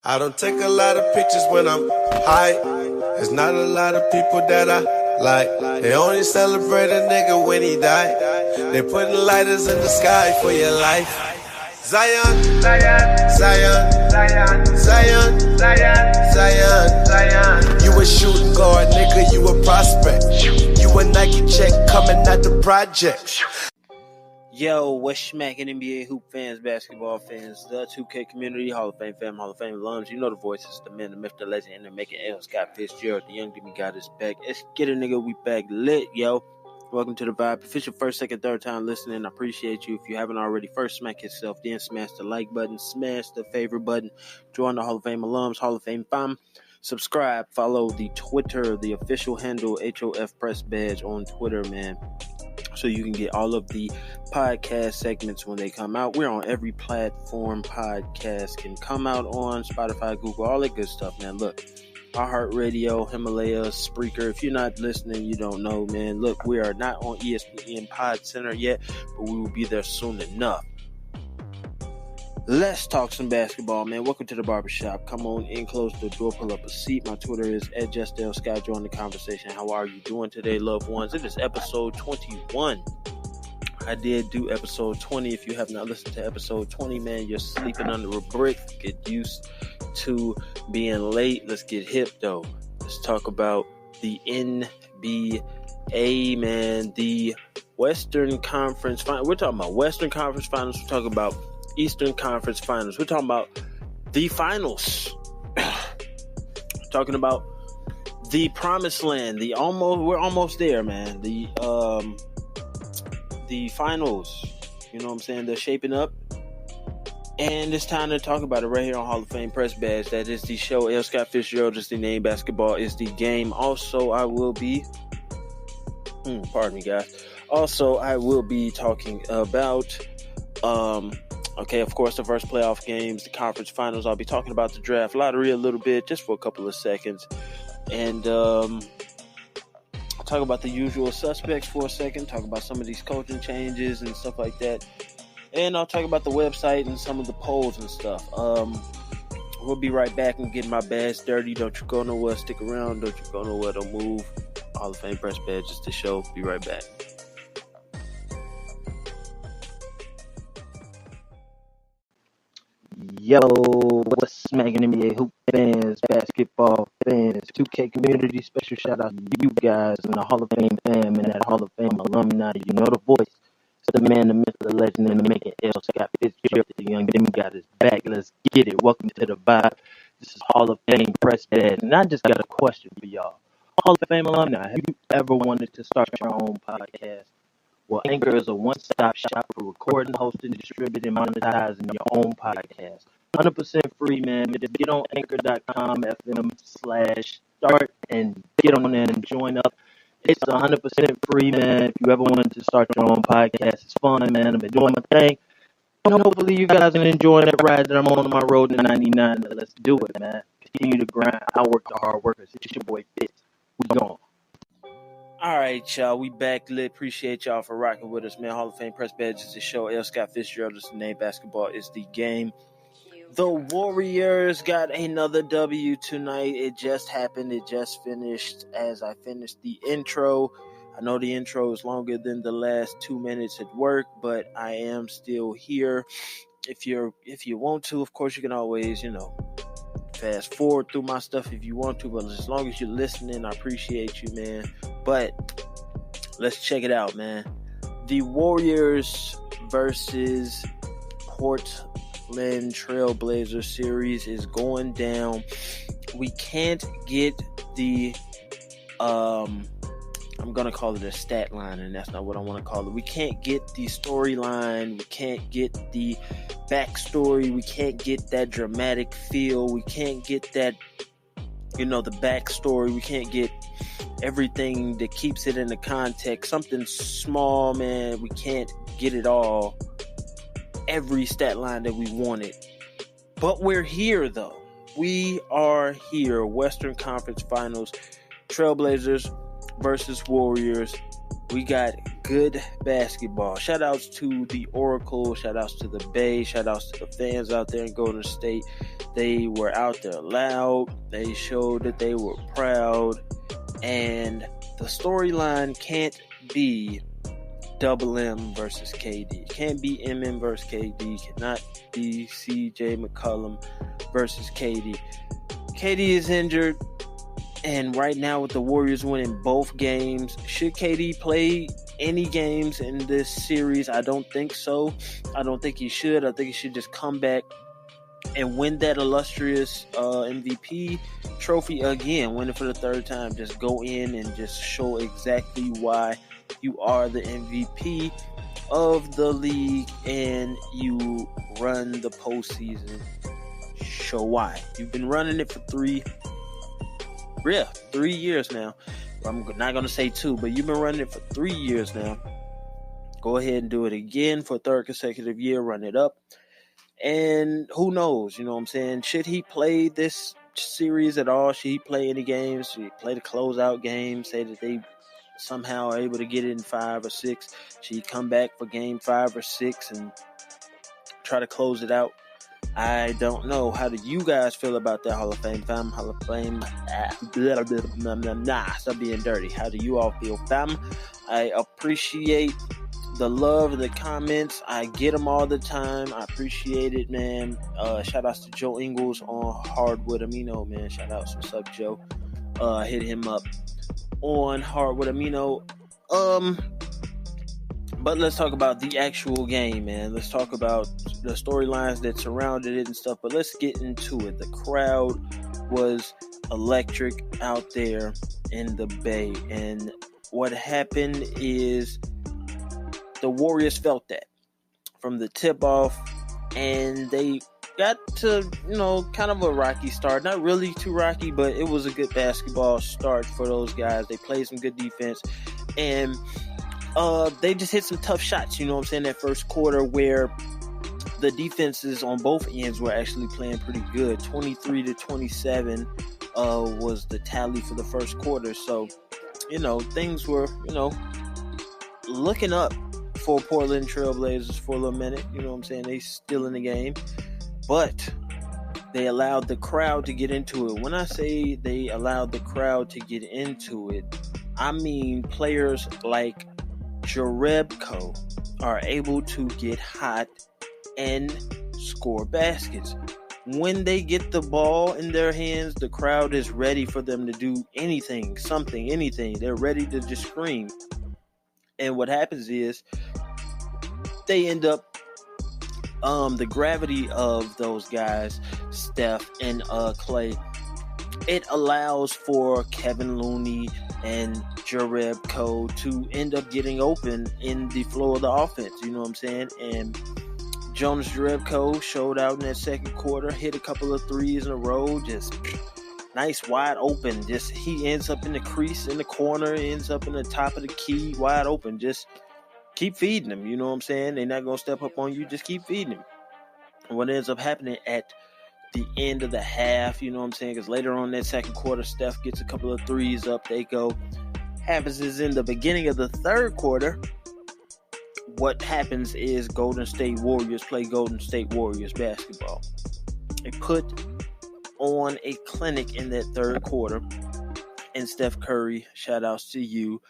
I don't take a lot of pictures when I'm high. There's not a lot of people that I like. They only celebrate a nigga when he die. They putting lighters in the sky for your life. Zion, Zion, Zion, Zion, Zion, Zion, Zion, Zion. You a shooting guard, nigga, you a prospect. You a Nike check coming out the project. Yo, what's smacking NBA hoop fans, basketball fans, the 2K community, Hall of Fame fam, Hall of Fame alums. You know the voices, the man, the myth, the legend, and the making L. Scott Fitzgerald, the young demigod is back. Let's get it, nigga. We back lit, yo. Welcome to the vibe. If it's your first, second, third time listening, I appreciate you. If you haven't already, first smack yourself, then smash the like button, smash the favorite button, join the Hall of Fame alums, Hall of Fame fam. Subscribe, follow the Twitter, the official handle, HofPressBadge on Twitter, man. So you can get all of the podcast segments when they come out. We're on every platform podcast can come out on, Spotify, Google, all that good stuff, man. Look, iHeartRadio, Himalaya, Spreaker. If you're not listening, you don't know, man. Look, we are not on ESPN Pod Center yet, but we will be there soon enough. Let's talk some basketball, man. Welcome to the barbershop. Come on in, close the door, pull up a seat. My Twitter is @JustDaleScott. Join the conversation. How are you doing today, loved ones? It is episode 21. I did do episode 20. If you have not listened to episode 20, man, you're sleeping under a brick. Get used to being late. Let's get hip, though. Let's talk about the NBA, man. The Western Conference Finals. We're talking about Western Conference Finals. We're talking about Eastern Conference Finals. We're talking about the finals. Talking about the promised land. We're almost there, man. The finals. You know what I'm saying? They're shaping up. And it's time to talk about it right here on Hall of Fame Press Badge. That is the show. L. Scott Fitzgerald is the name. Basketball is the game. Also, I will be pardon me, guys. Also, I will be talking about okay, of course, the first playoff games, the conference finals. I'll be talking about the draft lottery a little bit, just for a couple of seconds. And I'll talk about the usual suspects for a second, talk about some of these coaching changes and stuff like that. And I'll talk about the website and some of the polls and stuff. We'll be right back and get my badge dirty. Don't you go nowhere. Stick around. Don't you go nowhere. Don't move. Hall of Fame Press Badge is the show. Be right back. Yo, what's smacking NBA hoop fans, basketball fans, 2K community, special shout out to you guys and the Hall of Fame fam and that Hall of Fame alumni. You know the voice. It's the man, the myth, the legend, and the making L. Scott Fitzgerald, the young demigod is back. Let's get it. Welcome to the vibe. This is Hall of Fame Press Badge, and I just got a question for y'all. Hall of Fame alumni, have you ever wanted to start your own podcast? Well, Anchor is a one-stop shop for recording, hosting, distributing, and monetizing your own podcast. 100% free, man. Just get on anchor.com/FM/start and get on there and join up. It's 100% free, man. If you ever wanted to start your own podcast, it's fun, man. I've been doing my thing. And hopefully you guys are enjoying that ride that I'm on my road to 99. Let's do it, man. Continue to grind. I work the hard workers. It's your boy Fitz. We gone. All right, y'all. We back lit. Appreciate y'all for rocking with us, man. Hall of Fame Press Badge is the show. L. Scott Fitzgerald is the name. Basketball is the game. The Warriors got another W tonight. It just happened. It just finished as I finished the intro. I know the intro is longer than the last 2 minutes at work, but I am still here. If you want to, of course, you can always, fast forward through my stuff if you want to, but as long as you're listening, I appreciate you, man. But let's check it out, man. The Warriors versus Portland Trailblazers series is going down. We can't get the I'm going to call it a stat line, and that's not what I want to call it. We can't get the storyline. We can't get the backstory. We can't get that dramatic feel. We can't get that, the backstory. We can't get everything that keeps it in the context. Something small, man. We can't get it all. Every stat line that we wanted. But we're here, though. We are here. Western Conference Finals. Trailblazers versus Warriors. We got good basketball. Shout outs to the Oracle, shout outs to the Bay, shout outs to the fans out there in Golden State. They were out there loud, they showed that they were proud, and the storyline can't be Double M versus KD. Can't be MM versus KD. Cannot be CJ McCollum versus KD. KD is injured, and right now with the Warriors winning both games, should KD play any games in this series? I don't think so. I don't think he should. I think he should just come back and win that illustrious MVP trophy again. Win it for the third time. Just go in and just show exactly why you are the MVP of the league and you run the postseason. Show why. You've been running it for 3 years now. I'm not going to say 2, but you've been running it for 3 years now. Go ahead and do it again for a third consecutive year. Run it up. And who knows, you know what I'm saying? Should he play this series at all? Should he play any games? Should he play the closeout game? Say that they somehow are able to get it in 5 or 6? Should he come back for game 5 or 6 and try to close it out? I don't know. How do you guys feel about that Hall of Fame, fam? Hall of Fame. Stop being dirty. How do you all feel, fam? I appreciate the love, the comments. I get them all the time. I appreciate it, man. Shout outs to Joe Ingles on Hardwood Amino, man. Shout outs. What's up, Joe? Hit him up on Hardwood Amino. But let's talk about the actual game, man. Let's talk about the storylines that surrounded it and stuff. But let's get into it. The crowd was electric out there in the Bay. And what happened is the Warriors felt that from the tip-off. And they got to, kind of a rocky start. Not really too rocky, but it was a good basketball start for those guys. They played some good defense. And they just hit some tough shots, that first quarter where the defenses on both ends were actually playing pretty good. 23-27 was the tally for the first quarter. So, things were, looking up for Portland Trailblazers for a little minute. They still in the game. But they allowed the crowd to get into it. When I say they allowed the crowd to get into it, I mean players like Jerebko are able to get hot and score baskets. When they get the ball in their hands, the crowd is ready for them to do anything. They're ready to just scream. And what happens is they end up, the gravity of those guys, Steph and Clay, it allows for Kevin Looney and Jerebko to end up getting open in the flow of the offense, and Jonas Jerebko showed out in that second quarter, hit a couple of threes in a row, just nice wide open, just he ends up in the crease in the corner, ends up in the top of the key wide open. Just keep feeding them, they're not going to step up on you, just keep feeding them. And what ends up happening at the end of the half, because later on in that second quarter, Steph gets a couple of threes up, they go. Happens is in the beginning of the third quarter, what happens is Golden State Warriors play Golden State Warriors basketball. They put on a clinic in that third quarter, and Steph Curry, shout outs to you,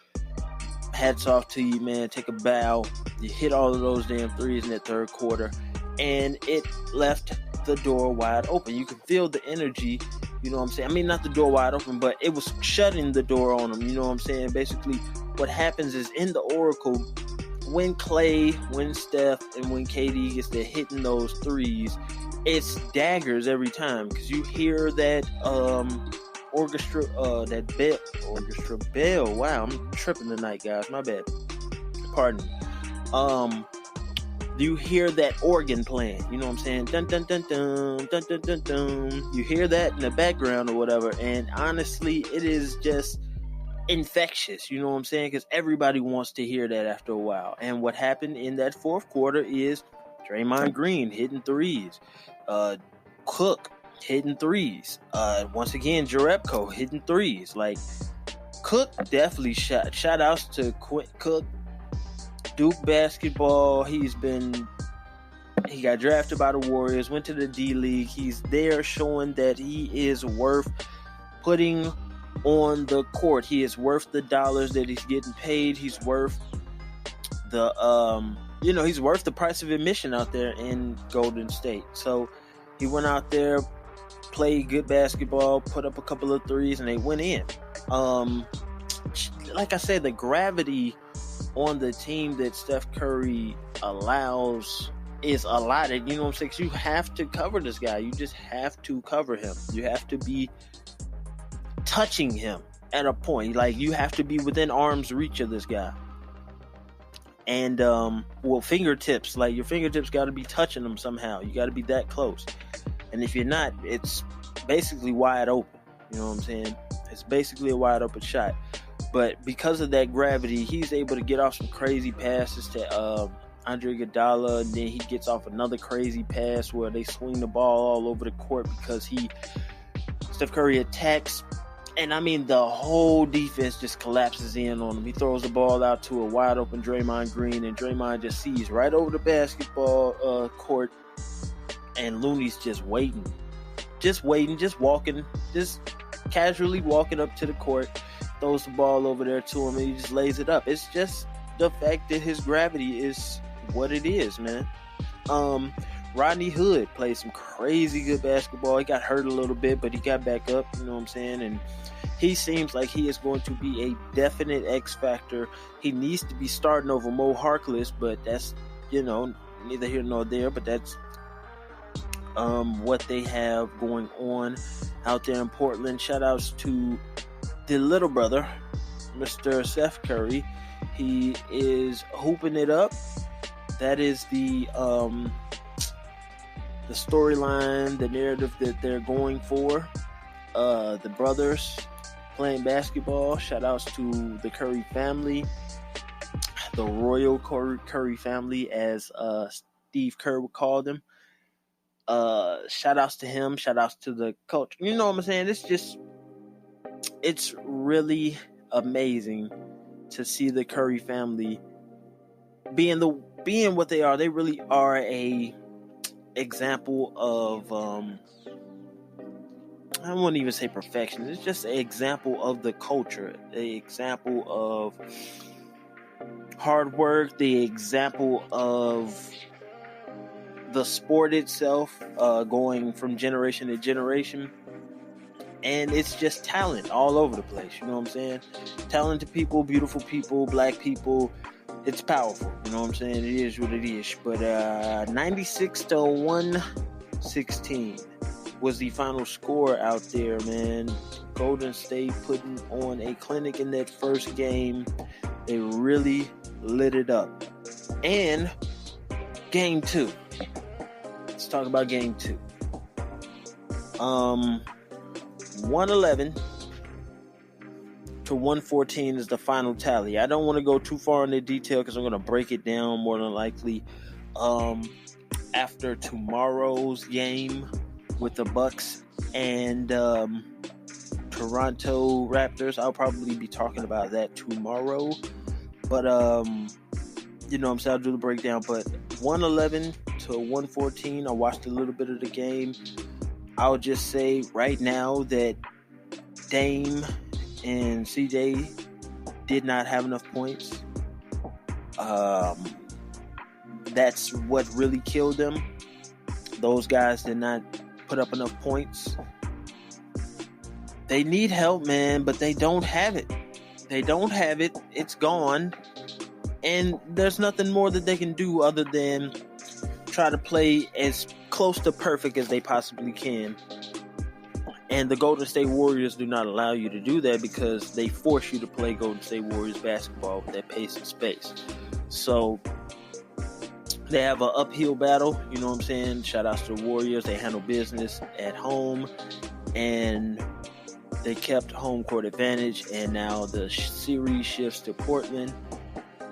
hats off to you, man. Take a bow. You hit all of those damn threes in that third quarter, and it left the door wide open. You can feel the energy, I mean, not the door wide open, but it was shutting the door on them, Basically, what happens is in the Oracle, when Clay, when Steph, and when KD gets to hitting those threes, it's daggers every time, because you hear that orchestra bell. Wow, I'm tripping tonight, guys. My bad. Pardon me. You hear that organ playing, Dun, dun, dun, dun, dun, dun, dun, dun. You hear that in the background or whatever, and honestly, it is just infectious, because everybody wants to hear that after a while. And what happened in that fourth quarter is Draymond Green hitting threes, Cook hitting threes, once again Jerebko hitting threes. Like, Cook definitely shout outs to Cook. Duke basketball. He got drafted by the Warriors, went to the D-League. He's there showing that he is worth putting on the court. He is worth the dollars that he's getting paid. He's worth the he's worth the price of admission out there in Golden State. So he went out there, played good basketball, put up a couple of threes, and they went in. Like I said, the gravity on the team that Steph Curry allows is a lot. You know what I'm saying? 'Cause you have to cover this guy. You just have to cover him. You have to be touching him at a point. Like, you have to be within arm's reach of this guy. And, fingertips. Like, your fingertips got to be touching him somehow. You got to be that close. And if you're not, it's basically wide open. You know what I'm saying? It's basically a wide open shot. But because of that gravity, he's able to get off some crazy passes to Andre Iguodala, and then he gets off another crazy pass where they swing the ball all over the court because Steph Curry attacks. And I mean, the whole defense just collapses in on him. He throws the ball out to a wide open Draymond Green, and Draymond just sees right over the basketball court, and Looney's just waiting, just walking, just casually walking up to the court, throws the ball over there to him, and he just lays it up. It's just the fact that his gravity is what it is, man. Rodney Hood played some crazy good basketball. He got hurt a little bit, but he got back up, you know what I'm saying? And he seems like he is going to be a definite X factor. He needs to be starting over Mo Harkless, but that's, neither here nor there, but that's what they have going on out there in Portland. Shout outs to the little brother, Mr. Steph Curry. He is hooping it up. That is the storyline, the narrative that they're going for. The brothers playing basketball. Shout outs to the Curry family, the royal Curry family, as Steve Kerr would call them. Shout outs to him. Shout outs to the coach. You know what I'm saying? It's really amazing to see the Curry family being what they are. They really are a example of I wouldn't even say perfection. It's just an example of the culture, an example of hard work, the example of the sport itself, going from generation to generation. And it's just talent all over the place. You know what I'm saying? Talented people, beautiful people, black people. It's powerful. You know what I'm saying? It is what it is. But 96-116 was the final score out there, man. Golden State putting on a clinic in that first game. They really lit it up. And game 2. Let's talk about game 2. 111-114 is the final tally. I don't want to go too far into detail because I'm going to break it down more than likely after tomorrow's game with the Bucks and Toronto Raptors. I'll probably be talking about that tomorrow. But, you know what I'm saying? I'll do the breakdown. But 111-114, I watched a little bit of the game. I'll just say right now that Dame and CJ did not have enough points. That's what really killed them. Those guys did not put up enough points. They need help, man, but they don't have it. They don't have it. It's gone. And there's nothing more that they can do other than try to play as close to perfect as they possibly can. And the Golden State Warriors do not allow you to do that because they force you to play Golden State Warriors basketball with that pace and space. So they have an uphill battle, you know what I'm saying? Shout outs to the Warriors. They handle business at home and they kept home court advantage, and now the series shifts to Portland.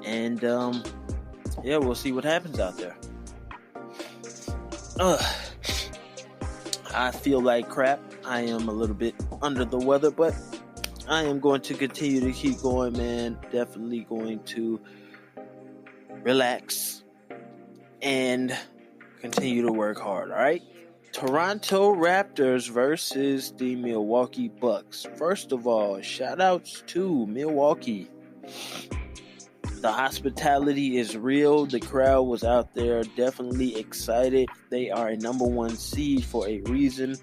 And we'll see what happens out there. I feel like crap. I am a little bit under the weather, but I am going to continue to keep going, man. Definitely going to relax, and continue to work hard, all right? Toronto Raptors versus the Milwaukee Bucks. First of all, shout outs to Milwaukee. The hospitality is real. The crowd was out there definitely excited. They are a number one seed for a reason,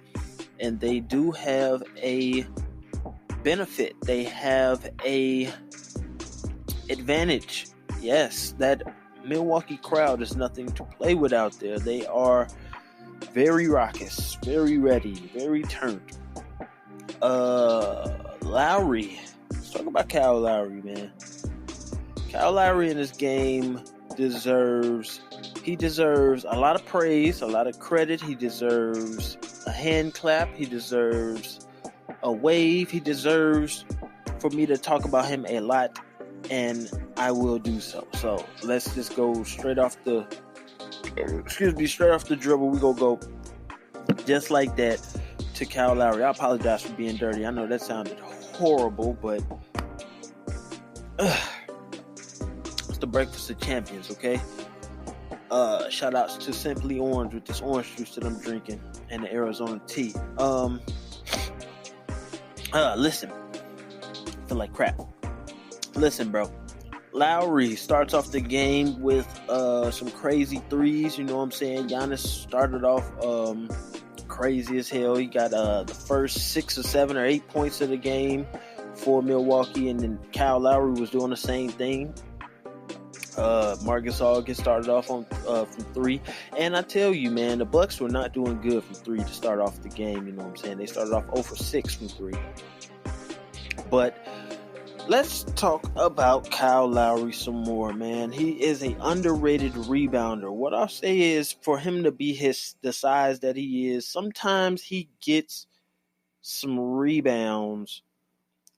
and they do have a benefit. They have a advantage. Yes, that Milwaukee crowd is nothing to play with out there. They are very raucous, very ready, very turned. Lowry. Let's talk about Kyle Lowry, man. Kyle Lowry in this game deserves a lot of praise, a lot of credit. He deserves a hand clap. He deserves a wave. He deserves for me to talk about him a lot, and I will do so. So let's just go straight off the dribble. We gonna go just like that to Kyle Lowry. I apologize for being dirty. I know that sounded horrible, but it's the breakfast of champions, okay? Shout outs to Simply Orange with this orange juice that I'm drinking and the Arizona tea. Listen, I feel like crap. Listen, bro. Lowry starts off the game with some crazy threes. You know what I'm saying? Giannis started off crazy as hell. He got the first 6 or 7 or 8 points of the game for Milwaukee, and then Kyle Lowry was doing the same thing. Marcus All gets started off on from 3, and I tell you, man, the Bucks were not doing good from 3 to start off the game. You know what I'm saying? They started off 0 for 6 from 3, but let's talk about Kyle Lowry some more, man. He is an underrated rebounder. What I'll say is, for him to be the size that he is, sometimes he gets some rebounds.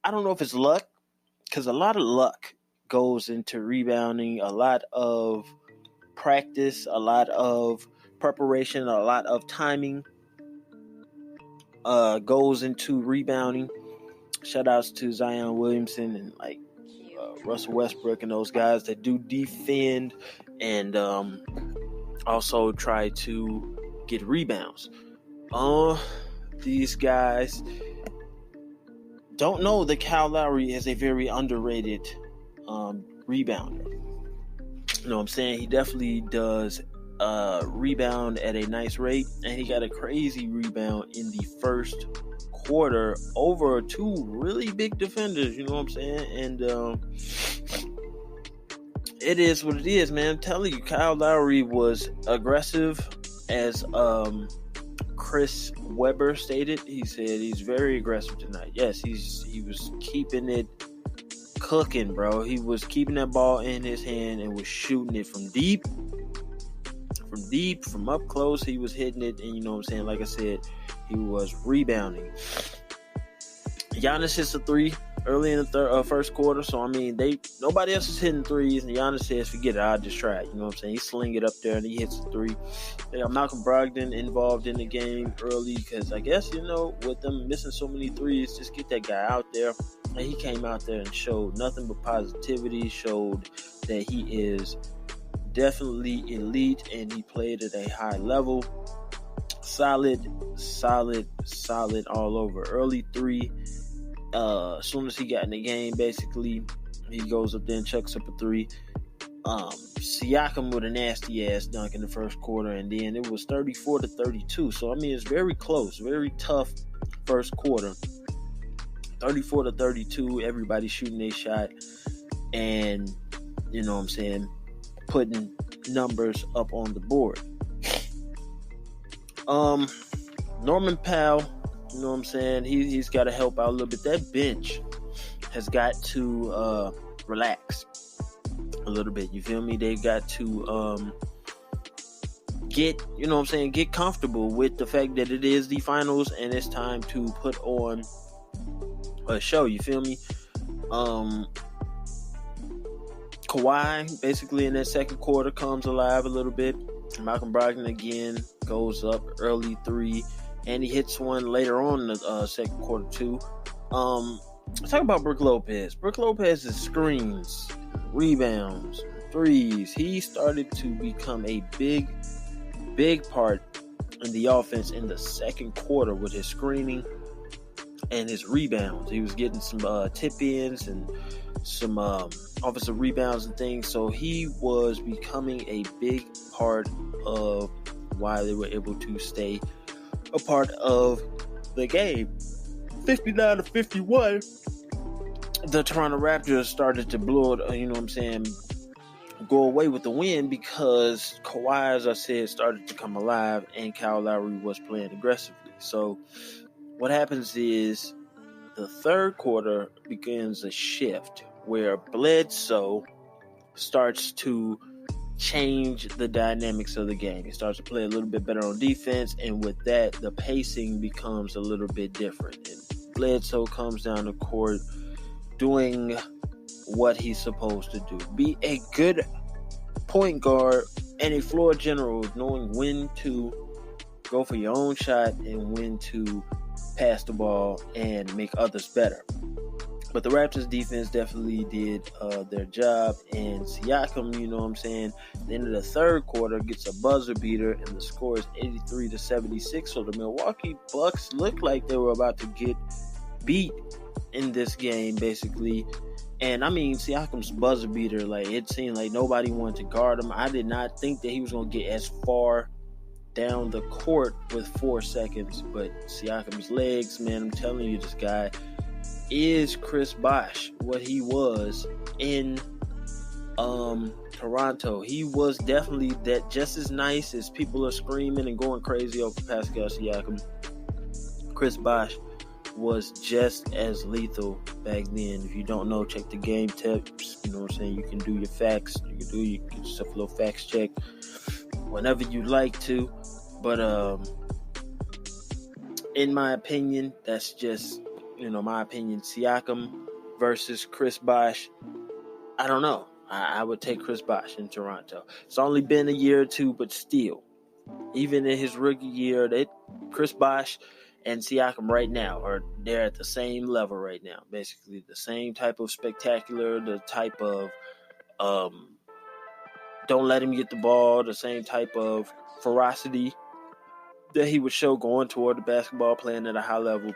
I don't know if it's luck, because a lot of luck goes into rebounding, a lot of practice, a lot of preparation, a lot of timing goes into rebounding. Shout outs to Zion Williamson and Russell Westbrook and those guys that do defend and also try to get rebounds. These guys don't know that Kyle Lowry is a very underrated rebounder. You know what I'm saying? He definitely does rebound at a nice rate, and he got a crazy rebound in the first quarter over 2 really big defenders. You know what I'm saying? And it is what it is, man. I'm telling you, Kyle Lowry was aggressive, as Chris Webber stated. He said he's very aggressive tonight. Yes, he was keeping it cooking, bro. He was keeping that ball in his hand and was shooting it from deep, from up close. He was hitting it, and you know what I'm saying? Like I said, he was rebounding. Giannis hits a 3 early in the first quarter, so I mean, nobody else is hitting threes, and Giannis says, "Forget it, I'll just try it." You know what I'm saying? He sling it up there and he hits a 3. They got Malcolm Brogdon involved in the game early, because I guess, you know, with them missing so many threes, just get that guy out there. And he came out there and showed nothing but positivity, showed that he is definitely elite, and he played at a high level. Solid all over. Early 3. As soon as he got in the game, basically, he goes up there and chucks up a 3. Siakam with a nasty ass dunk in the first quarter, and then it was 34-32. So I mean, it's very close, very tough first quarter. 34-32. Everybody shooting their shot, and you know what I'm saying, putting numbers up on the board. Norman Powell, you know what I'm saying, he's got to help out a little bit. That bench has got to relax a little bit. You feel me? They've got to get, you know what I'm saying, get comfortable with the fact that it is the finals and it's time to put on a show. You feel me? Kawhi basically in that second quarter comes alive a little bit. Malcolm Brogdon again goes up early 3, and he hits one later on in the second quarter too. Let's talk about Brook Lopez. Brook Lopez's screens, rebounds, threes. He started to become a big part in the offense in the second quarter with his screening and his rebounds. He was getting some tip-ins and some offensive rebounds and things. So he was becoming a big part of why they were able to stay a part of the game. 59-51. The Toronto Raptors started to blow it, go away with the win because Kawhi, as I said, started to come alive and Kyle Lowry was playing aggressively. So what happens is the third quarter begins a shift where Bledsoe starts to change the dynamics of the game. He starts to play a little bit better on defense, and with that, the pacing becomes a little bit different. And Bledsoe comes down the court doing what he's supposed to do. Be a good point guard and a floor general, knowing when to go for your own shot and when to pass the ball and make others better. But the Raptors defense definitely did their job, and Siakam, at the end of the third quarter gets a buzzer beater, and the score is 83-76. So the Milwaukee Bucks looked like they were about to get beat in this game, basically. And Siakam's buzzer beater, it seemed like nobody wanted to guard him. I did not think that he was going to get as far down the court with 4 seconds, but Siakam's legs, man, I'm telling you, this guy is Chris Bosh, what he was in Toronto. He was definitely that, just as nice as people are screaming and going crazy over Pascal Siakam. Chris Bosh was just as lethal back then. If you don't know, check the game tips. You can do your facts. You can get yourself a little facts check whenever you like to. But in my opinion, that's just my opinion. Siakam versus Chris Bosh. I don't know. I would take Chris Bosh in Toronto. It's only been a year or two, but still, even in his rookie year, Chris Bosh and Siakam right now they're at the same level right now. Basically, the same type of spectacular, the type of don't let him get the ball, the same type of ferocity that he would show going toward the basketball, playing at a high level.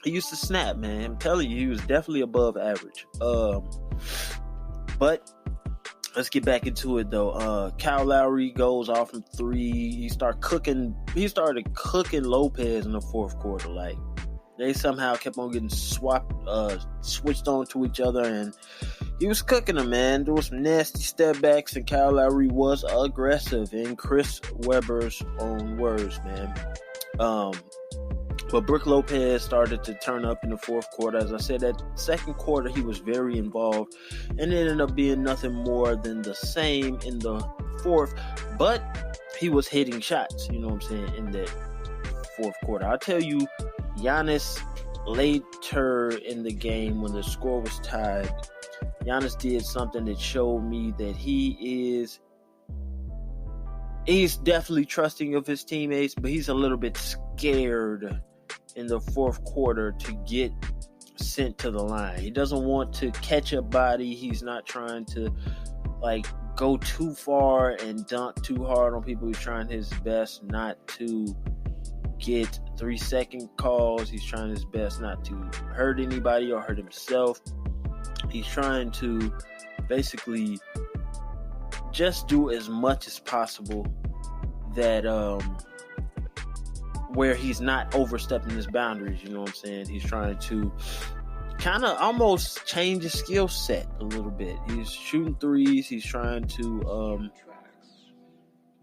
He used to snap, man. I'm telling you, he was definitely above average. But let's get back into it, though. Kyle Lowry goes off from three. He started cooking Lopez in the fourth quarter. They somehow kept on getting switched on to each other, and he was cooking them, man. There was some nasty step backs, and Kyle Lowry was aggressive, in Chris Webber's own words, man. But Brook Lopez started to turn up in the fourth quarter. As I said, that second quarter, he was very involved, and it ended up being nothing more than the same in the fourth. But he was hitting shots, in that fourth quarter. I'll tell you, Giannis, later in the game when the score was tied, Giannis did something that showed me that he's definitely trusting of his teammates, but he's a little bit scared in the fourth quarter to get sent to the line. He doesn't want to catch a body. He's not trying to go too far and dunk too hard on people. He's trying his best not to get 3-second calls. He's trying his best not to hurt anybody or hurt himself. He's trying to basically just do as much as possible that where he's not overstepping his boundaries. He's trying to kind of almost change his skill set a little bit. He's shooting threes. He's trying to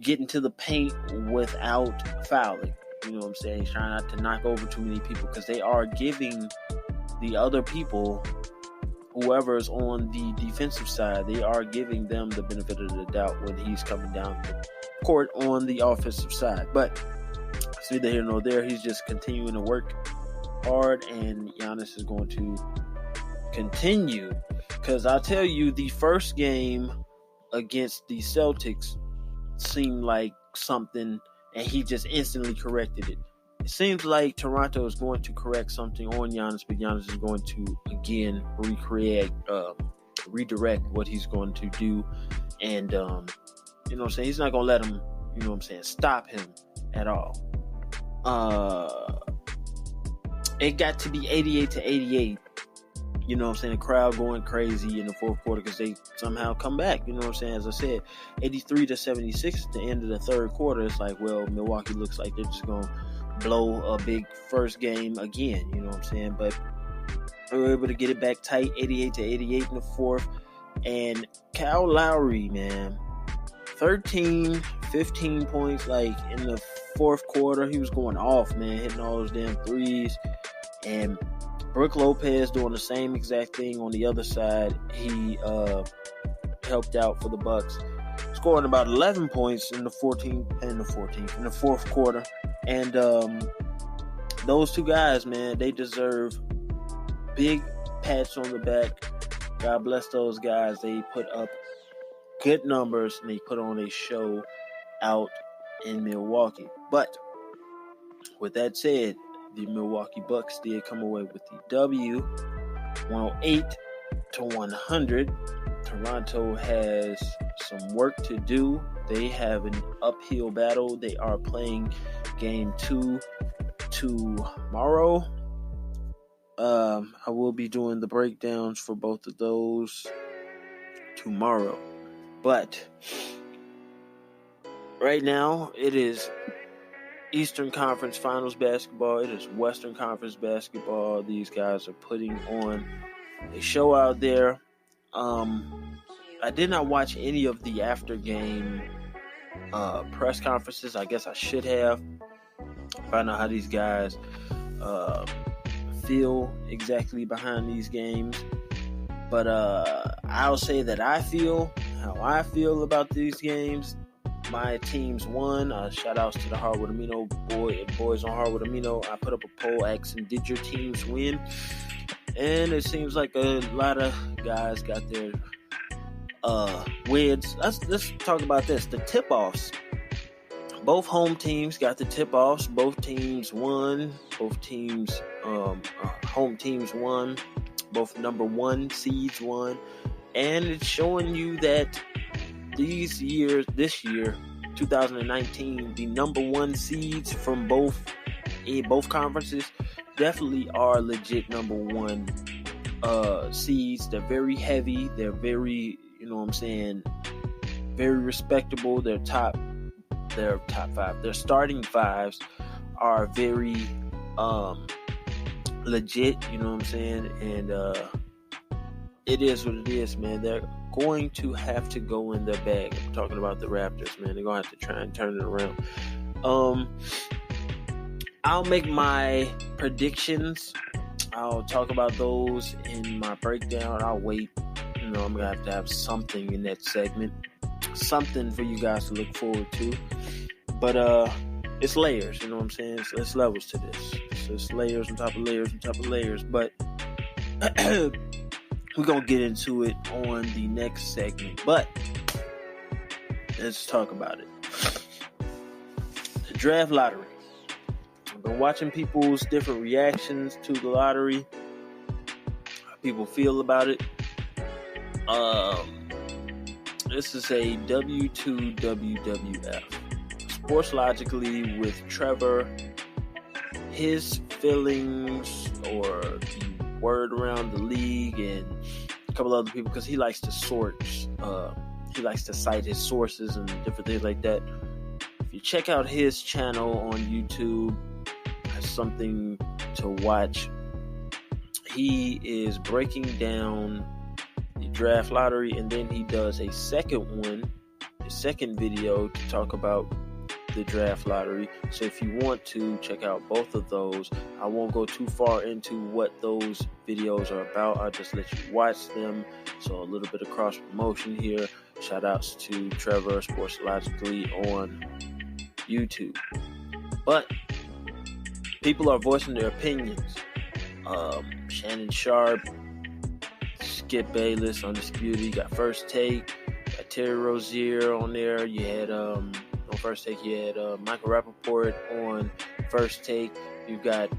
get into the paint without fouling. He's trying not to knock over too many people, because they are giving the other people, whoever's on the defensive side, they are giving them the benefit of the doubt when he's coming down the court on the offensive side. But it's neither here nor there. He's just continuing to work hard, and Giannis is going to continue. Because I'll tell you, the first game against the Celtics seemed like something, and he just instantly corrected it. It seems like Toronto is going to correct something on Giannis, but Giannis is going to again recreate redirect what he's going to do. And, you know what I'm saying? He's not going to let him, you know what I'm saying, stop him at all. It got to be 88-88. You know what I'm saying? The crowd going crazy in the fourth quarter because they somehow come back. You know what I'm saying? As I said, 83-76 at the end of the third quarter. It's like, well, Milwaukee looks like they're just going to blow a big first game again. You know what I'm saying? But we were able to get it back tight, 88-88 in the fourth. And Kyle Lowry, man, 13, 15 points, like, in the fourth quarter. He was going off, man, hitting all those damn threes. And Brook Lopez doing the same exact thing on the other side. He helped out for the Bucks, scoring about 11 points in the fourth quarter. And those two guys, man, they deserve big pats on the back. God bless those guys. They put up good numbers and they put on a show out in Milwaukee. But with that said, the Milwaukee Bucks did come away with the W, 108-100. Toronto has some work to do. They have an uphill battle. They are playing game 2 tomorrow. I will be doing the breakdowns for both of those tomorrow. But right now, it is Eastern Conference Finals basketball. It is Western Conference basketball. These guys are putting on a show out there. I did not watch any of the after game press conferences. I guess I should have. Find out how these guys feel exactly behind these games. But I'll say that I feel how I feel about these games. My teams won. Shout outs to the Hardwood Amino boys on Hardwood Amino. I put up a poll asking, did your teams win? And it seems like a lot of guys got their wins. Let's talk about this. The tip-offs. Both home teams got the tip-offs. Both teams won. Both teams, home teams won. Both number 1 seeds won. And it's showing you that this year, 2019, the number 1 seeds from both conferences definitely are legit number 1 seeds. They're very heavy. They're very, you know what I'm saying, very respectable. They're top 5. Their starting fives are very legit, you know what I'm saying? And it is what it is, man. They're going to have to go in their bag. I'm talking about the Raptors, man. They're going to have to try and turn it around. I'll make my predictions. I'll talk about those in my breakdown. I'll wait. You know, I'm going to have something in that segment. Something for you guys to look forward to. But it's layers, you know what I'm saying? It's levels to this. It's layers on top of layers on top of layers. But we're going to get into it on the next segment. But let's talk about it. The draft lottery. I've been watching people's different reactions to the lottery. How people feel about it. This is a W2 WWF. Sports Logically with Trevor. His feelings or the word around the league and a couple other people, because he likes to sort, he likes to cite his sources and different things like that. If you check out his channel on YouTube, that's something to watch. He is breaking down the draft lottery, and then he does a second video to talk about the draft lottery. So if you want to check out both of those, I won't go too far into what those videos are about. I'll just let you watch them. So a little bit of cross promotion here. Shout outs to Trevor Sports Logically on YouTube. But people are voicing their opinions. Shannon Sharp, Skip Bayless, Undisputed. You got First Take. Got Terry Rozier on there. You had on First Take, you had Michael Rappaport on First Take. You got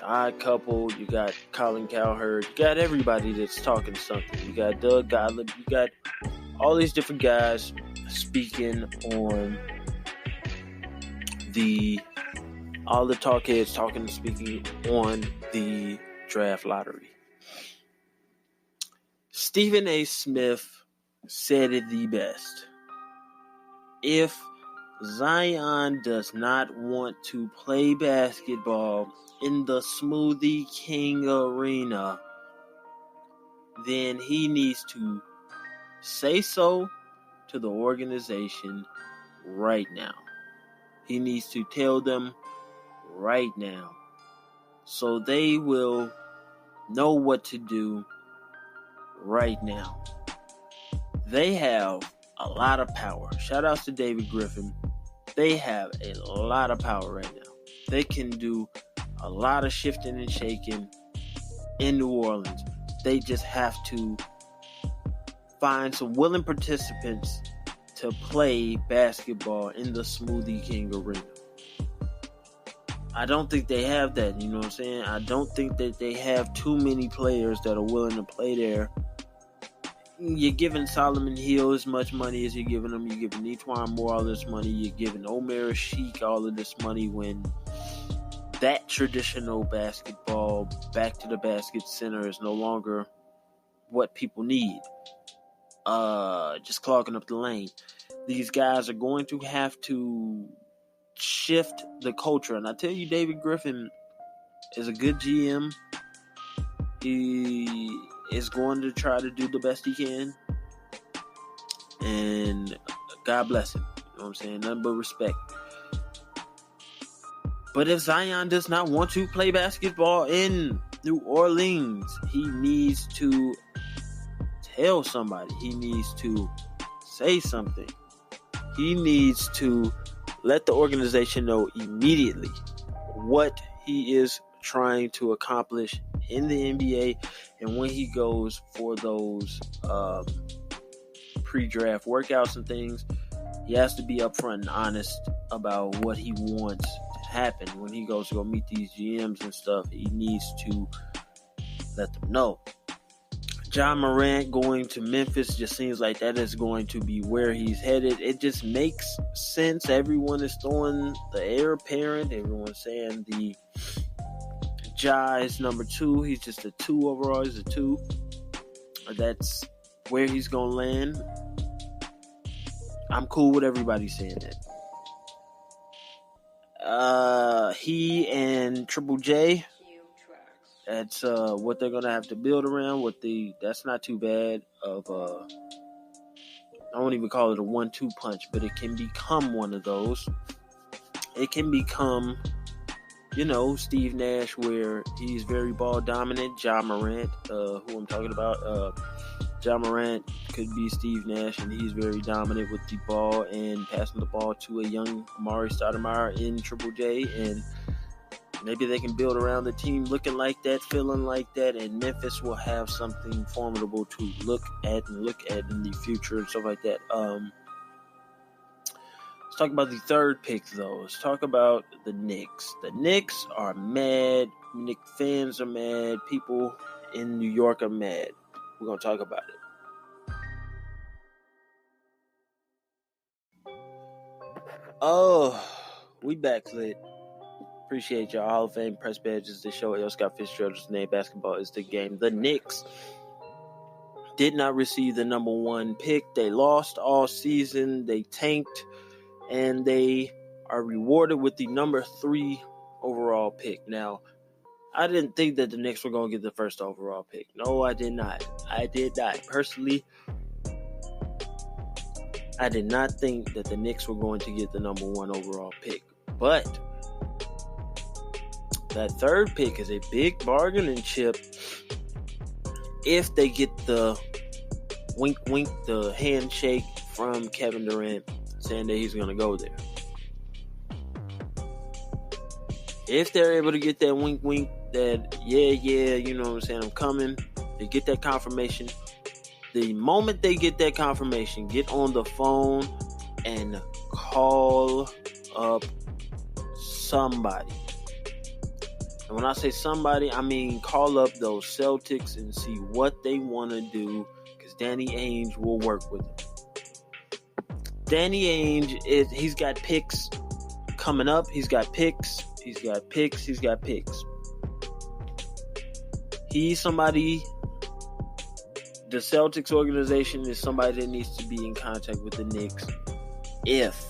Odd Couple, you got Colin Cowherd, you got everybody that's talking something. You got Doug Gottlieb, you got all these different guys speaking on all the talk heads talking and speaking on the draft lottery. Stephen A. Smith said it the best. If Zion does not want to play basketball in the Smoothie King Arena, then he needs to say so to the organization right now. He needs to tell them right now so they will know what to do right now. They have a lot of power. Shout outs to David Griffin. They have a lot of power right now. They can do a lot of shifting and shaking in New Orleans. They just have to find some willing participants to play basketball in the Smoothie King Arena. I don't think they have that, you know what I'm saying? I don't think that they have too many players that are willing to play there. You're giving Solomon Hill as much money as you're giving him. You're giving Etuan Moore all this money. You're giving Omer Sheik all of this money when that traditional basketball, back to the basket center is no longer what people need. Just clogging up the lane. These guys are going to have to shift the culture. And I tell you, David Griffin is a good GM. He is going to try to do the best he can. And God bless him. You know what I'm saying? Nothing but respect. But if Zion does not want to play basketball in New Orleans, he needs to tell somebody. He needs to say something. He needs to let the organization know immediately what he is trying to accomplish in the NBA, and when he goes for those pre-draft workouts and things, he has to be upfront and honest about what he wants to happen. When he goes to go meet these GMs and stuff, he needs to let them know. Ja Morant going to Memphis just seems like that is going to be where he's headed. It just makes sense. Everyone is throwing the heir apparent. Everyone's saying the Ja is number 2. He's just a 2 overall. He's a 2. That's where he's going to land. I'm cool with everybody saying that. He and Triple J, that's what they're going to have to build around. That's not too bad of I won't even call it a 1-2 punch, but it can become one of those. It can become, Steve Nash, where he's very ball dominant. Ja Morant, who I'm talking about, Ja Morant could be Steve Nash, and he's very dominant with the ball and passing the ball to a young Amari Stoudemire in Triple J, and maybe they can build around the team looking like that, feeling like that, and Memphis will have something formidable to look at in the future and stuff like that. Let's talk about the third pick, though. Let's talk about the Knicks. The Knicks are mad. Knicks fans are mad. People in New York are mad. We're going to talk about it. Oh, we backlit. Appreciate y'all. Hall of Fame Press Badges. The show. Scott Fitzgerald's name. Basketball is the game. The Knicks did not receive the number 1 pick. They lost all season. They tanked. And they are rewarded with the number 3 overall pick. Now, I didn't think that the Knicks were going to get the first overall pick. No, I did not. Personally, I did not think that the Knicks were going to get the number 1 overall pick. But that third pick is a big bargaining chip if they get the wink, the handshake from Kevin Durant saying that he's going to go there. If they're able to get that wink, that, yeah, you know what I'm saying, I'm coming, they get that confirmation. The moment they get that confirmation, get on the phone and call up somebody. And when I say somebody, I mean call up those Celtics and see what they want to do, because Danny Ainge will work with them. Danny Ainge, he's got picks coming up. He's got picks. He's got picks. He's somebody, the Celtics organization is somebody that needs to be in contact with the Knicks if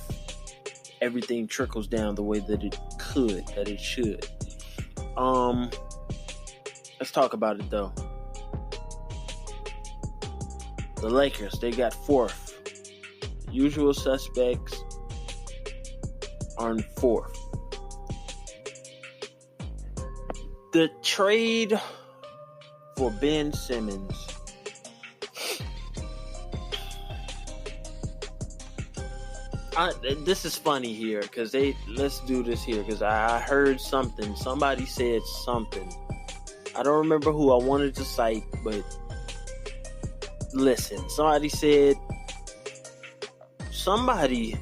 everything trickles down the way that it should. Let's talk about it though. The Lakers, they got fourth. Usual suspects are in fourth. The trade for Ben Simmons this is funny here, because let's do this here, because I heard something. Somebody said something. I don't remember who I wanted to cite, but listen, somebody said somebody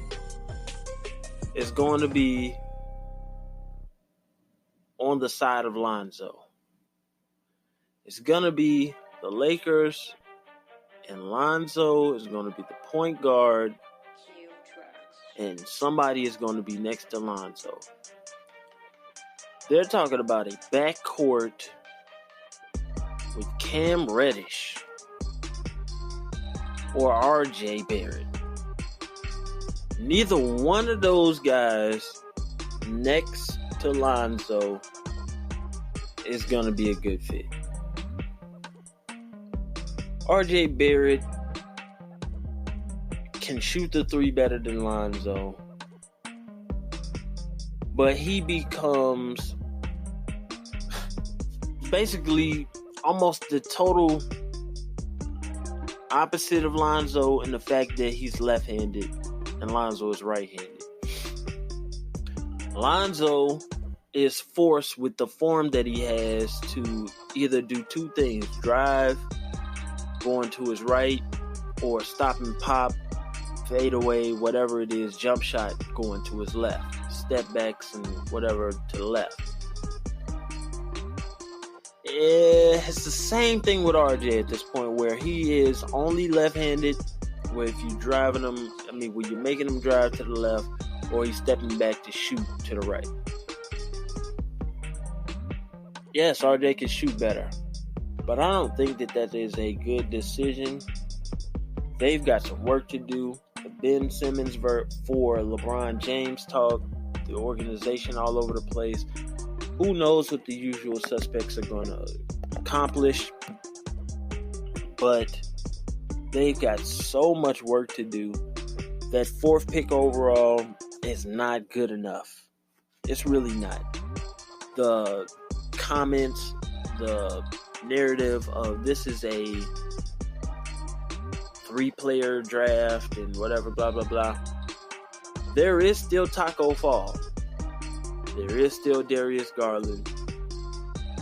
is going to be on the side of Lonzo. It's going to be the Lakers, and Lonzo is going to be the point guard, and somebody is going to be next to Lonzo. They're talking about a backcourt with Cam Reddish or RJ Barrett. Neither one of those guys next to Lonzo is going to be a good fit. RJ Barrett can shoot the three better than Lonzo, but he becomes basically almost the total opposite of Lonzo in the fact that he's left-handed and Lonzo is right-handed. Lonzo is forced with the form that he has to either do two things: drive, going to his right, or stop and pop, fade away, whatever it is, jump shot going to his left, step backs and whatever to the left. It's the same thing with RJ at this point, where he is only left-handed, where if you're driving him, when you're making him drive to the left, or he's stepping back to shoot to the right. Yes, RJ can shoot better, but I don't think that is a good decision. They've got some work to do. The Ben Simmons for LeBron James talk, the organization all over the place. Who knows what the usual suspects are going to accomplish, but they've got so much work to do. That fourth pick overall is not good enough. It's really not. The comments, the narrative of this is a 3-player draft and whatever, blah, blah, blah. There is still Taco Fall. There is still Darius Garland.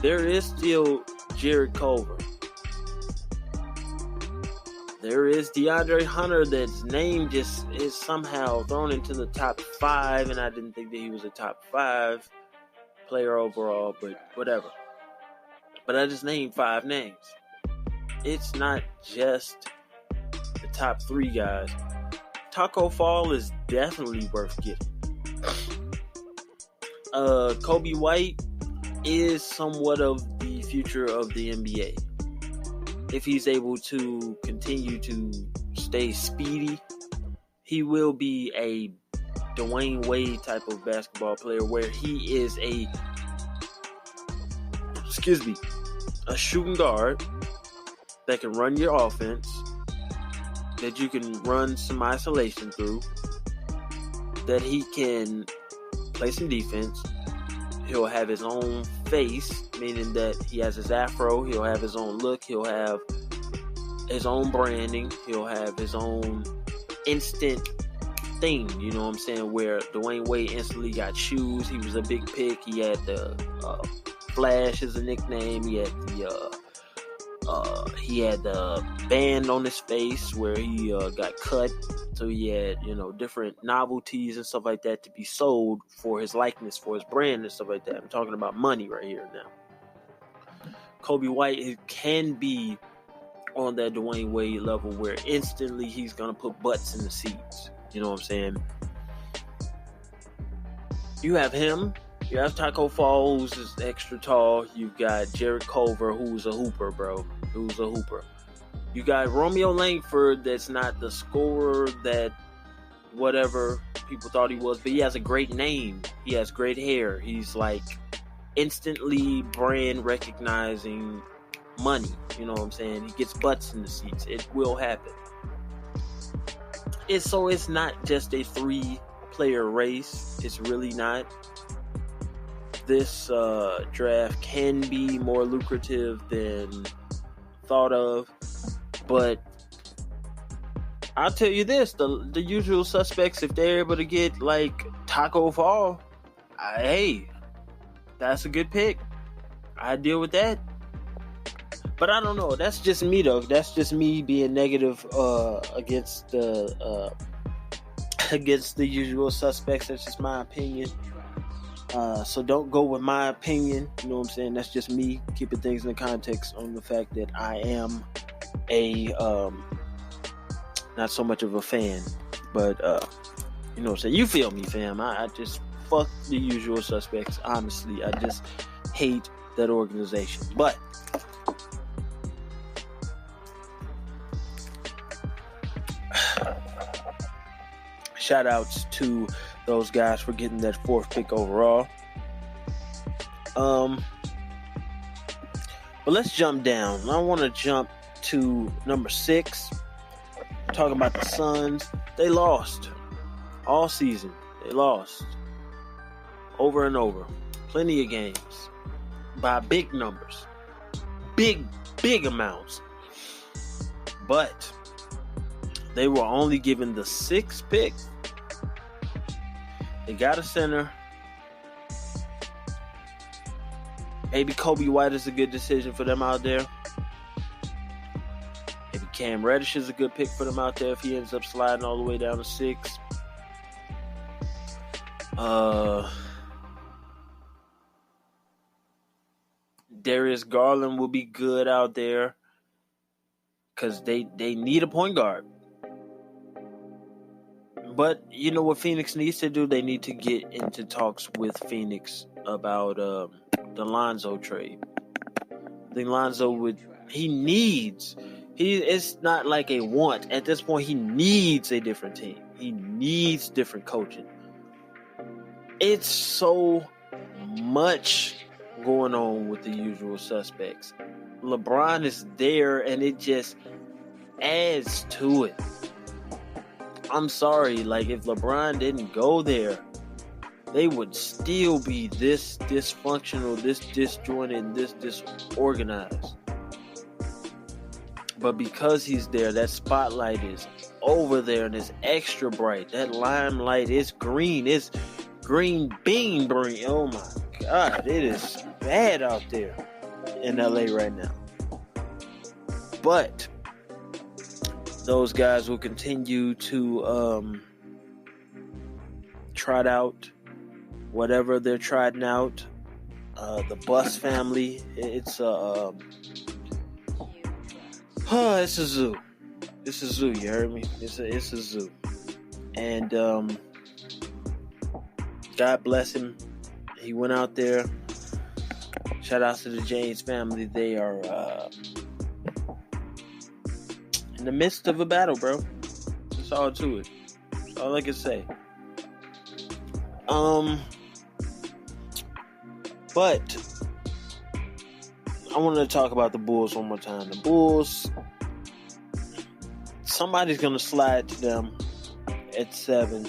There is still Jared Culver. There is DeAndre Hunter, that's name just is somehow thrown into the top 5, and I didn't think that he was a top 5 player overall, but whatever. But I just named 5 names. It's not just the top 3 guys. Taco Fall is definitely worth getting. Kobe White is somewhat of the future of the NBA. If he's able to continue to stay speedy, he will be a Dwayne Wade type of basketball player, where he is a shooting guard that can run your offense, that you can run some isolation through, that he can play some defense. He'll have his own face, meaning that he has his afro. He'll have his own look. He'll have his own branding. He'll have his own instant thing, you know what I'm saying, where Dwayne Wade instantly got shoes. He was a big pick. He had the Flash as a nickname. He had the He had the band on his face where he got cut. So he had, different novelties and stuff like that to be sold for his likeness, for his brand and stuff like that. I'm talking about money right here now. Kobe White can be on that Dwayne Wade level where instantly he's going to put butts in the seats. You know what I'm saying? You have him. You have Taco Fall, who's just extra tall. You got Jared Culver, who's a hooper, bro. Who's a hooper. You got Romeo Langford, that's not the scorer that whatever people thought he was, but he has a great name. He has great hair. He's like instantly brand recognizing money. You know what I'm saying? He gets butts in the seats. It will happen. It's not just a 3-player race. It's really not. This draft can be more lucrative than thought of, but I'll tell you this: the usual suspects, if they're able to get like Taco Fall, hey, that's a good pick. I deal with that. But I don't know. That's just me, though. That's just me being negative against the usual suspects. That's just my opinion. So don't go with my opinion. You know what I'm saying? That's just me keeping things in the context on the fact that I am a not so much of a fan, but you know what I'm saying? You feel me, fam? I just fuck the usual suspects. Honestly, I just hate that organization. But shout outs to those guys for getting that 4th pick overall. But let's jump down. I want to jump to number 6. Talking about the Suns. They lost all season. They lost over and over. Plenty of games by big numbers. Big amounts. But they were only given the 6th pick. They got a center. Maybe Kobe White is a good decision for them out there. Maybe Cam Reddish is a good pick for them out there if he ends up sliding all the way down to 6. Darius Garland will be good out there because they need a point guard. But you know what Phoenix needs to do? They need to get into talks with Phoenix about the Lonzo trade. I think Lonzo it's not like a want. At this point, he needs a different team. He needs different coaching. It's so much going on with the usual suspects. LeBron is there, and it just adds to it. I'm sorry, like if LeBron didn't go there, they would still be this dysfunctional, this disjointed, this disorganized. But because he's there, that spotlight is over there and it's extra bright. That limelight is green. It's green bean green. Oh my God, it is bad out there in LA right now. But those guys will continue to trot out whatever they're trotting out. The Bus family, it's a zoo. It's a zoo, you heard me? It's a zoo. And God bless him. He went out there. Shout out to the James family. They are in the midst of a battle, bro. That's all to it. That's all I can say. But I wanted to talk about the Bulls one more time. The Bulls, somebody's gonna slide to them at 7,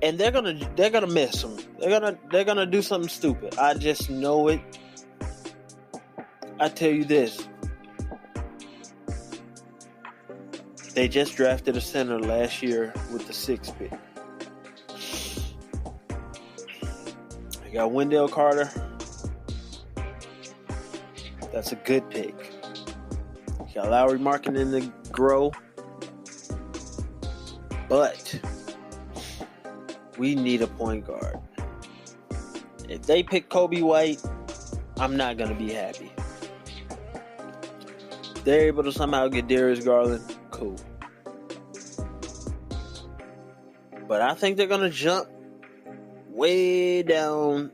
and they're gonna miss them. They're gonna do something stupid. I just know it. I tell you this. They just drafted a center last year with the 6th pick. They got Wendell Carter. That's a good pick. You got Lowry Markkanen to grow. But we need a point guard. If they pick Kobe White, I'm not going to be happy. If they're able to somehow get Darius Garland, cool. But I think they're going to jump way down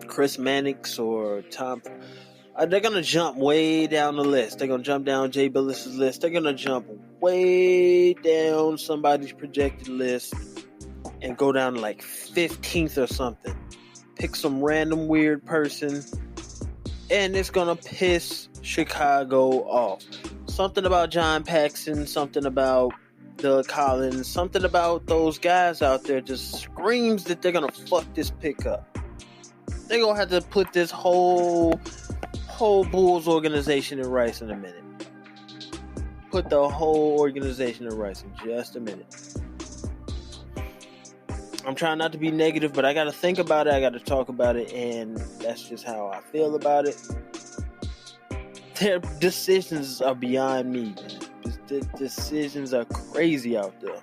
Chris Mannix or Tom. They're going to jump way down the list. They're going to jump down Jay Billis's list. They're going to jump way down somebody's projected list and go down to like 15th or something. Pick some random weird person, and it's going to piss Chicago off. Something about John Paxson, something about Doug Collins, something about those guys out there just screams that they're going to fuck this pick up. They're going to have to put this whole Bulls organization in rice in a minute. Put the whole organization in rice in just a minute. I'm trying not to be negative, but I got to think about it. I got to talk about it, and that's just how I feel about it. Their decisions are beyond me, man. The decisions are crazy out there.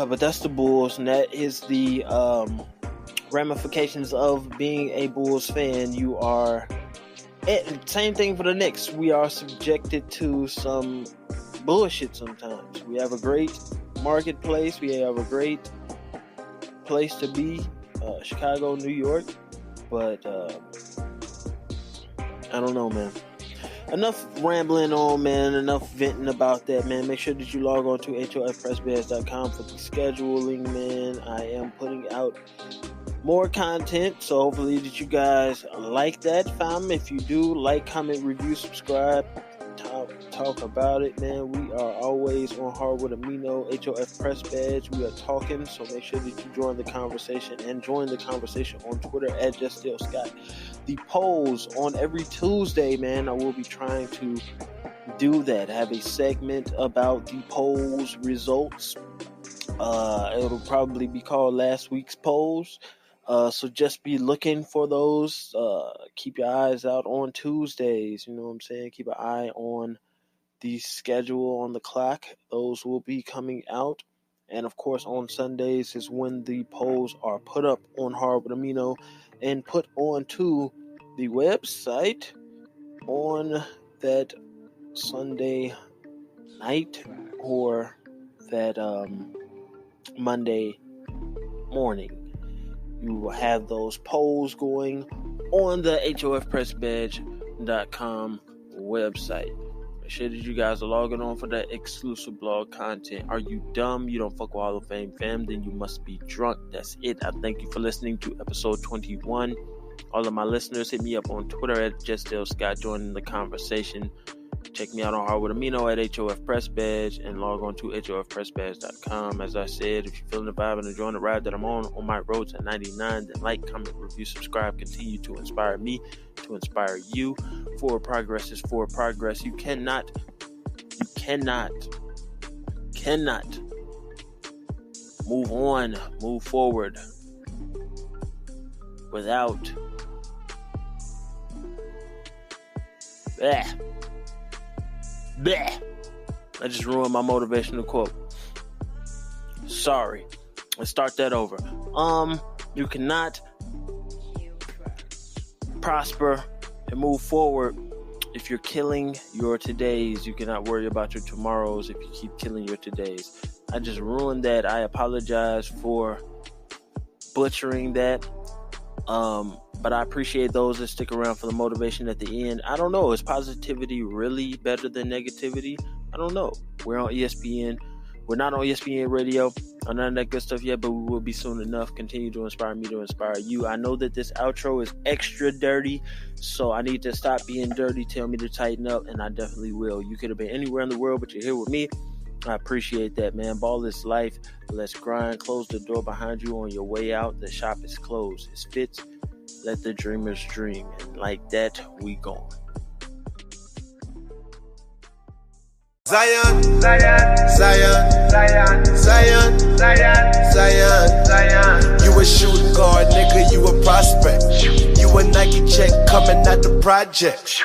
But that's the Bulls, and that is the ramifications of being a Bulls fan. You are... Same thing for the Knicks. We are subjected to some bullshit sometimes. We have a great marketplace. We have a great place to be. Chicago, New York. But I don't know, man. Enough rambling on, man. Enough venting about that, man. Make sure that you log on to HofPressBadge.com for the scheduling, man. I am putting out more content, so hopefully that you guys like that, fam. If you do, like, comment, review, subscribe, talk about it, man. We are always on Hardwood Amino, HOF Press Badge. We are talking, so make sure that you join the conversation and join the conversation on Twitter at JustDaleScott. The polls on every Tuesday, man. I will be trying to do that. Have a segment about the polls results. It'll probably be called last week's polls. So just be looking for those. Keep your eyes out on Tuesdays. You know what I'm saying? Keep an eye on the schedule on the clock. Those will be coming out. And of course, on Sundays is when the polls are put up on Hardwood Amino and put onto the website on that Sunday night or that Monday morning. You will have those polls going on the HofPressBadge.com website. Make sure that you guys are logging on for that exclusive blog content. Are you dumb? You don't fuck with Hall of Fame fam? Then you must be drunk. That's it. I thank you for listening to episode 21. All of my listeners, hit me up on Twitter at JustDaleScott. Join the conversation. Check me out on Hardwood Amino at HofPressBadge and log on to HofPressBadge.com. As I said, if you're feeling the vibe and enjoying the ride that I'm on my road to 99, then like, comment, review, subscribe. Continue to inspire me, to inspire you. Forward progress is forward progress. You cannot move on, move forward without Bleh. I just ruined my motivational quote. Sorry. Let's start that over. You cannot prosper and move forward if you're killing your todays. You cannot worry about your tomorrows if you keep killing your todays. I just ruined that. I apologize for butchering that. But I appreciate those that stick around for the motivation at the end. I don't know. Is positivity really better than negativity? I don't know. We're on ESPN. We're not on ESPN radio or none of that good stuff yet, but we will be soon enough. Continue to inspire me to inspire you. I know that this outro is extra dirty, so I need to stop being dirty. Tell me to tighten up, and I definitely will. You could have been anywhere in the world, but you're here with me. I appreciate that, man. Ball is life. Let's grind. Close the door behind you on your way out. The shop is closed. It's Fitz. Let the dreamers dream. And like that, we gone. Zion, Zion, Zion, Zion, Zion, Zion, Zion. You a shooting guard, nigga, you a prospect. You a Nike check coming out the project.